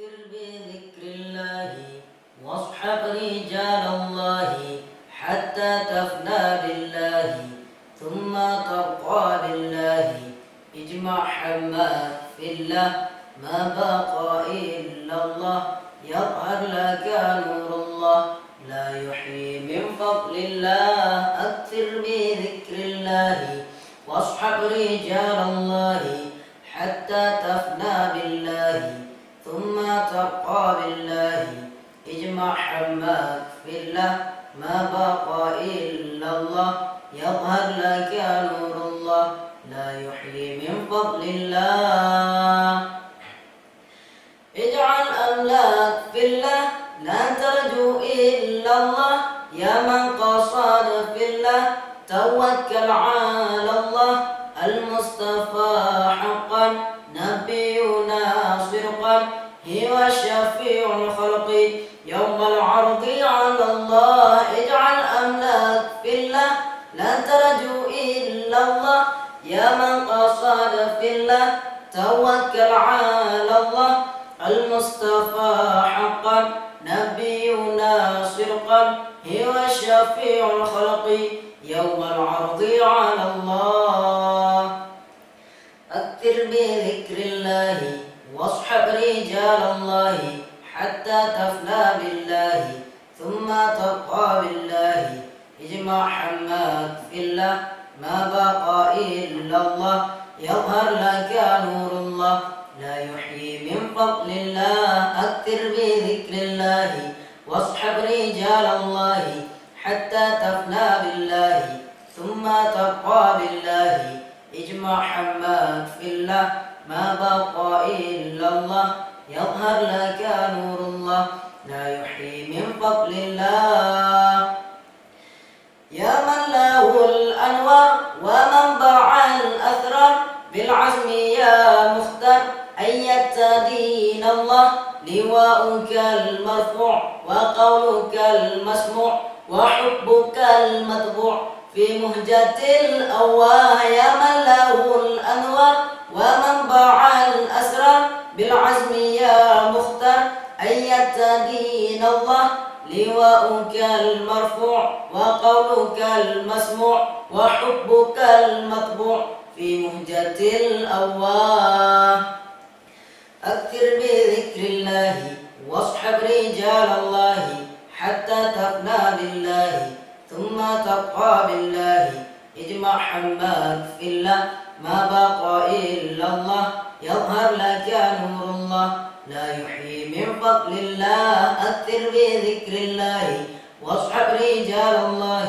أكثر بذكر الله واصحب رجال الله حتى تفنى بالله ثم تبقى بالله اجمع حماك في الله ما بقى إلا الله يظهر لك نور الله لا يحيي من فضل الله أكثر بذكر الله واصحب رجال الله حتى تفنى بالله ثم تبقى بالله اجمع حماك في الله ما بقى إلا الله يظهر لك نور الله لا يحيي من فضل الله اجعل أملاك في الله لا ترجو إلا الله يا من قصد في الله توكل على الله المصطفى حقا نبينا صدقا هو شفيع الخلق يوم العرض على الله اجعل أملاك في الله لا ترجو إلا الله يا من قصد في الله توكل على الله المصطفى حقا نبينا صدقا هو شفيع الخلق يوم العرض على الله أكثر بذكر الله واصحب رجال الله حتى تفنى بالله ثم تبقى بالله اجمع حماك في الله ما بقى إلا الله يظهر لك نور الله لا يحيي من فضل الله أكثر بذكر الله واصحب رجال الله حتى تفنى بالله ثم تبقى بالله اجمع حماك في الله ما بقى إلا الله يظهر لك نور الله لا يحيي من فضل الله يا من له الأنوار ومنبع الأثرار بالعزم يا مختار أيدت دين الله لواؤك المرفوع وقولك المسموع وحبك المتبوع في مهجة الأواه يا من له الأنوار ومنبع الأسرار بالعزم يا مختار أيدت دين الله لواؤك المرفوع وقولك المسموع وحبك المطبوع في مهجة الأواه أكثر بذكر الله واصحب رجال الله حتى تفنى بالله ثم تبقى بالله اجمع حماك في الله ما بقى إلا الله يظهر لك نور الله لا يحيي من فضل الله أكثر بذكر الله واصحب رجال الله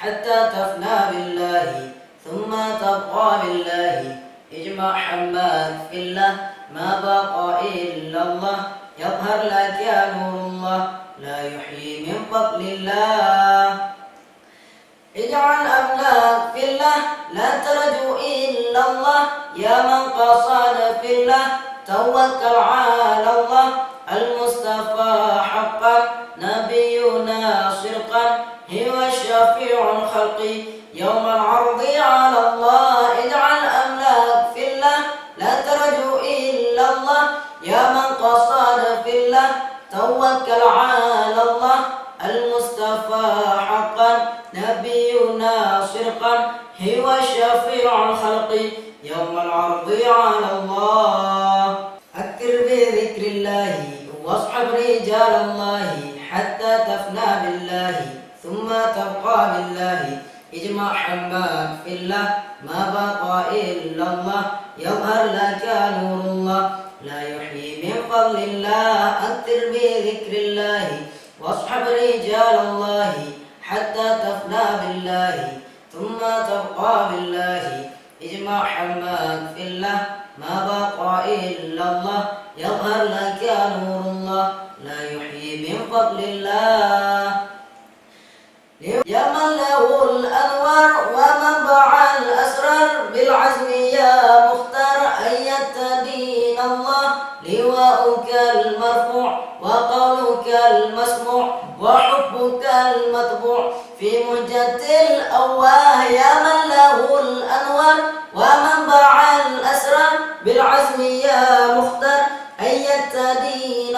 حتى تفنى بالله ثم تبقى بالله اجمع حماك في الله ما بقى إلا الله يظهر لك نور الله لا يحيي من فضل الله اجعل أملاك في الله لا ترجو إلا الله يا من قصد في الله توكل على الله المصطفى حقا نبينا صدقا هو شفيع الخلق يوم العرض على الله اجعل أملاك في الله لا ترجو إلا الله يا من قصد في الله توكل على الله المصطفى حقا نبينا صدقا هو شفيع الخلق يوم العرض على الله أكثر بذكر الله واصحب رجال الله حتى تفنى بالله ثم تبقى بالله اجمع حماك في الله ما بقى إلا الله يظهر لك نور الله لا يحيي من فضل الله أكثر بذكر الله واصحب رجال الله حتى تفنى بالله ثم تبقى بالله اجمع حماك في الله ما بقى إلا الله يظهر لك نور الله لا يحيي من فضل الله يا من له الأنوار ومنبع الأسرار بالعزم يا مختار أيدت دين الله لواؤك المرفوع وقولك المسموع وحبك المطبوع في مهجة الأواه يا من له الأنوار ومنبع الأسرار بالعزم يا مختار أيدت دين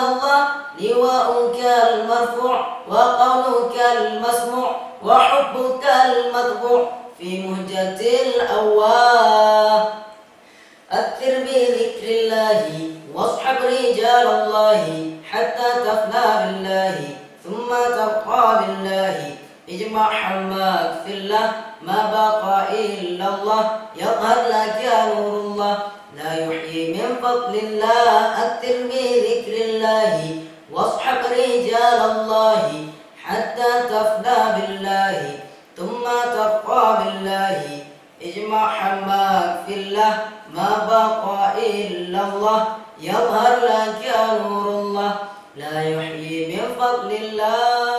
المرفوع وقولك المسموع وحبك المطبوع في مهجة الأواه. أكثر بذكر الله واصحب رجال الله حتى تفنى بالله ثم تبقى بالله. اجمع حماك في الله ما بقى إلا الله يظهر لك نور الله لا يحيي من فضل الله. أكثر بذكر الله واصحب رجال الله حتى تفنى بالله ثم تبقى بالله. اجمع حماك في الله ما بقى إلا الله يظهر لك نور الله لا يحيي من فضل الله.